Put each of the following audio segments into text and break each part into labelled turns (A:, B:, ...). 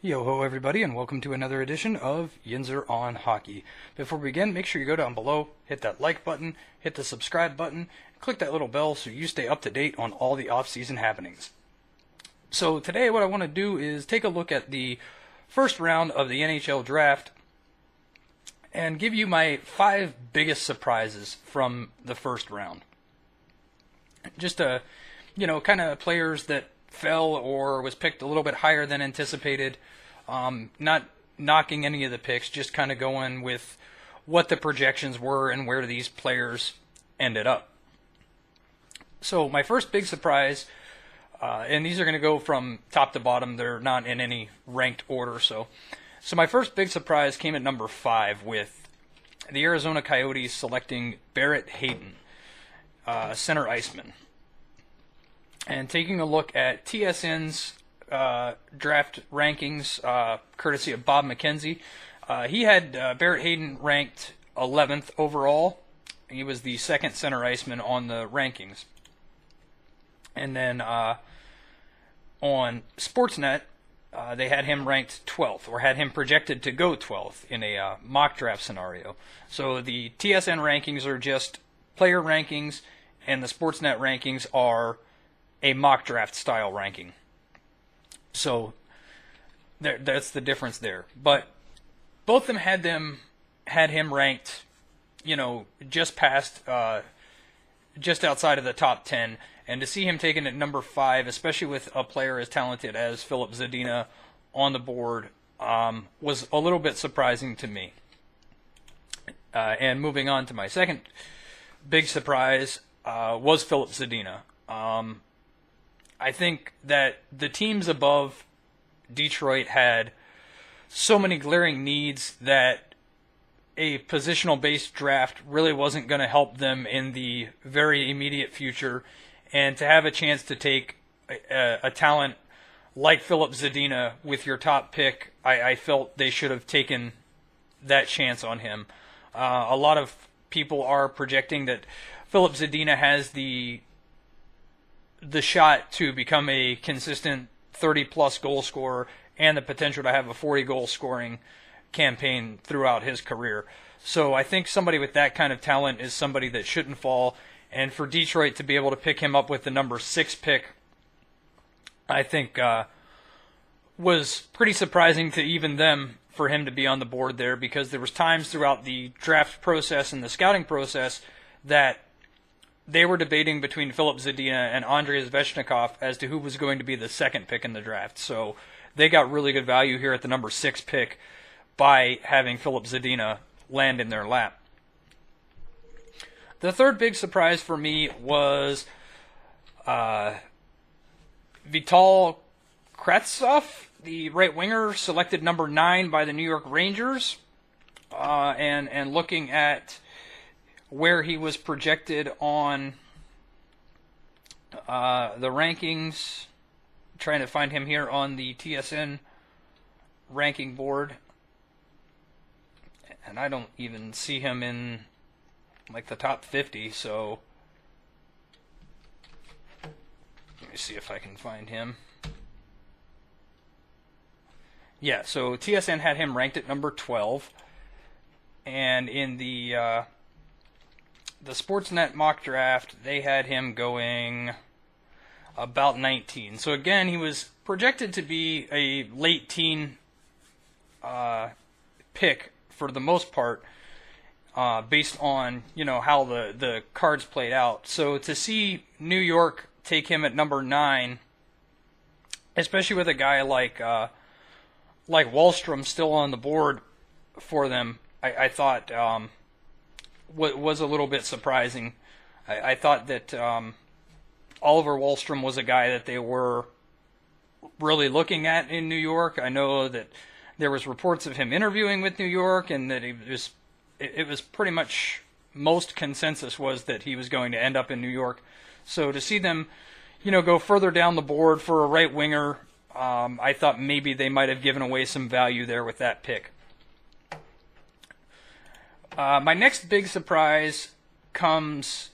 A: Yo ho everybody, and welcome to another edition of Yinzer on Hockey. Before we begin, make sure you go down below, hit that like button, hit the subscribe button, click that little bell so you stay up to date on all the off-season happenings. So today what I want to do is take a look at the first round of the NHL Draft and give you my 5 biggest surprises from the first round. Just kind of players that fell or was picked a little bit higher than anticipated. Not knocking any of the picks, just kind of going with what the projections were and where these players ended up. So my first big surprise, and these are going to go from top to bottom, they're not in any ranked order. So my first big surprise came at number 5 with the Arizona Coyotes selecting Barrett Hayton, center iceman. And taking a look at TSN's draft rankings, courtesy of Bob McKenzie, he had Barrett Hayton ranked 11th overall. He was the second center iceman on the rankings. And then on Sportsnet, they had him ranked 12th, or had him projected to go 12th in a mock draft scenario. So the TSN rankings are just player rankings, and the Sportsnet rankings are a mock draft style ranking. So that's the difference there. But both of them had him ranked, just past, just outside of the top 10. And to see him taken at number 5, especially with a player as talented as Filip Zadina on the board, was a little bit surprising to me. And moving on to my second big surprise was Filip Zadina. I think that the teams above Detroit had so many glaring needs that a positional-based draft really wasn't going to help them in the very immediate future. And to have a chance to take a talent like Filip Zadina with your top pick, I felt they should have taken that chance on him. A lot of people are projecting that Filip Zadina has the shot to become a consistent 30-plus goal scorer and the potential to have a 40-goal scoring campaign throughout his career. So I think somebody with that kind of talent is somebody that shouldn't fall. And for Detroit to be able to pick him up with the number 6 pick, I think was pretty surprising to even them for him to be on the board there, because there was times throughout the draft process and the scouting process that they were debating between Filip Zadina and Andrei Svechnikov as to who was going to be the second pick in the draft. So they got really good value here at the number 6 pick by having Filip Zadina land in their lap. The third big surprise for me was Vital Kravtsov, the right winger, selected number 9 by the New York Rangers. And looking at where he was projected on the rankings, trying to find him here on the TSN ranking board, and I don't even see him in like the top 50, so let me see if I can find him. Yeah, so TSN had him ranked at number 12, and in the Sportsnet mock draft, they had him going about 19. So again, he was projected to be a late teen pick for the most part, based on how the cards played out. So to see New York take him at number 9, especially with a guy like Wahlstrom still on the board for them, I thought was a little bit surprising. I thought that Oliver Wahlstrom was a guy that they were really looking at in New York. I know that there was reports of him interviewing with New York, and that it was pretty much most consensus was that he was going to end up in New York. So to see them, go further down the board for a right winger, I thought maybe they might have given away some value there with that pick. My next big surprise comes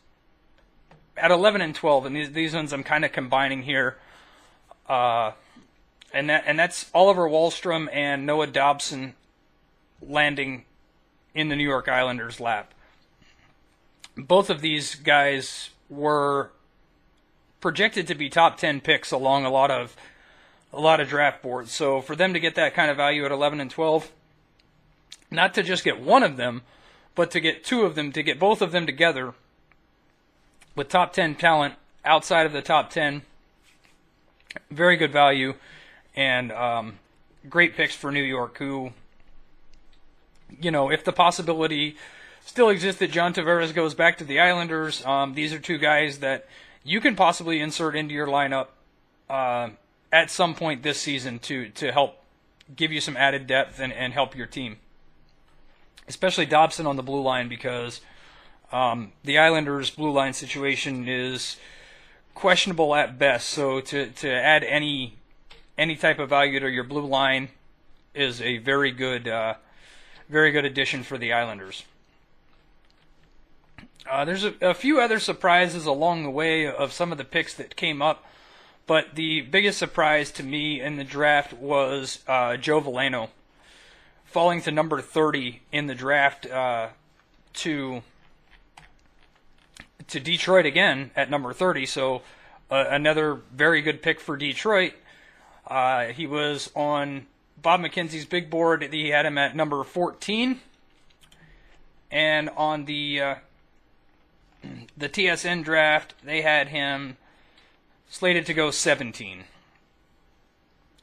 A: at 11 and 12, and these ones I'm kind of combining here. and that's Oliver Wahlstrom and Noah Dobson landing in the New York Islanders' lap. Both of these guys were projected to be top 10 picks along a lot of draft boards. So for them to get that kind of value at 11 and 12, not to just get one of them, but to get two of them, to get both of them together with top 10 talent outside of the top 10, very good value, and great picks for New York, who, you know, if the possibility still exists that John Tavares goes back to the Islanders, these are two guys that you can possibly insert into your lineup at some point this season to help give you some added depth and help your team. Especially Dobson on the blue line, because the Islanders' blue line situation is questionable at best. So to add any type of value to your blue line is a very good addition for the Islanders. There's a few other surprises along the way of some of the picks that came up, but the biggest surprise to me in the draft was Joe Veleno falling to number 30 in the draft to Detroit again at number 30. So another very good pick for Detroit. He was on Bob McKenzie's big board. He had him at number 14, and on the TSN draft, they had him slated to go 17.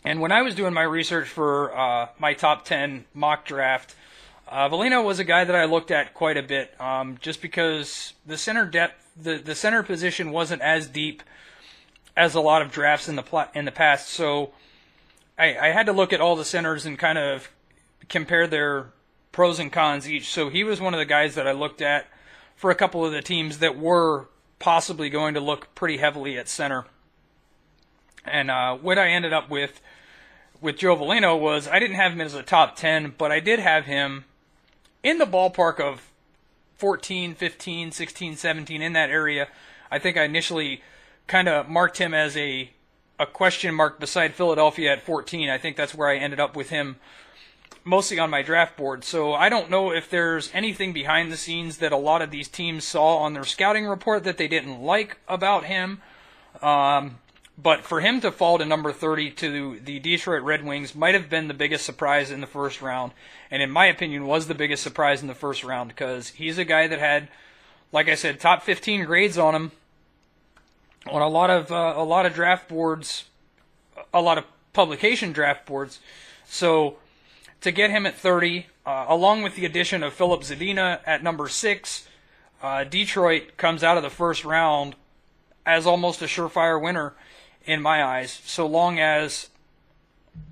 A: And when I was doing my research for my top 10 mock draft, Veleno was a guy that I looked at quite a bit, just because the center depth, the center position wasn't as deep as a lot of drafts in the past. So I had to look at all the centers and kind of compare their pros and cons each. So he was one of the guys that I looked at for a couple of the teams that were possibly going to look pretty heavily at center. And what I ended up with Joe Veleno was I didn't have him as a top 10, but I did have him in the ballpark of 14, 15, 16, 17, in that area. I think I initially kind of marked him as a question mark beside Philadelphia at 14. I think that's where I ended up with him mostly on my draft board. So I don't know if there's anything behind the scenes that a lot of these teams saw on their scouting report that they didn't like about him. But for him to fall to number 30 to the Detroit Red Wings might have been the biggest surprise in the first round, and in my opinion was the biggest surprise in the first round, because he's a guy that had, like I said, top 15 grades on him on a lot of draft boards, a lot of publication draft boards. So to get him at 30, along with the addition of Philip Zadina at number 6, Detroit comes out of the first round as almost a surefire winner in my eyes, so long as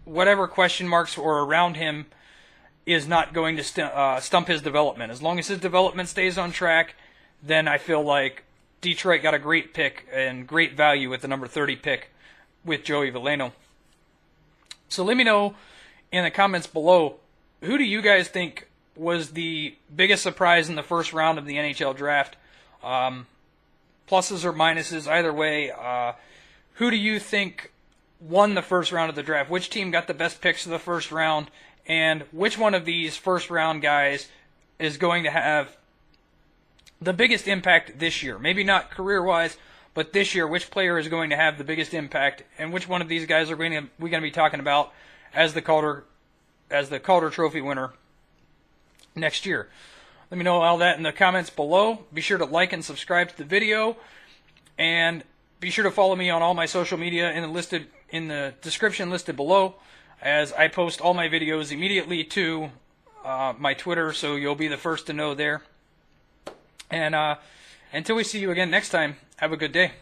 A: whatever question marks are around him is not going to stump his development. As long as his development stays on track, then I feel like Detroit got a great pick and great value with the number 30 pick with Joey Veleno. So let me know in the comments below, who do you guys think was the biggest surprise in the first round of the NHL draft? Pluses or minuses, either way. Who do you think won the first round of the draft? Which team got the best picks of the first round? And which one of these first round guys is going to have the biggest impact this year? Maybe not career-wise, but this year, which player is going to have the biggest impact? And which one of these guys are we going to be talking about as the Calder Trophy winner next year? Let me know all that in the comments below. Be sure to like and subscribe to the video, and be sure to follow me on all my social media in the description listed below, as I post all my videos immediately to my Twitter, so you'll be the first to know there. And until we see you again next time, have a good day.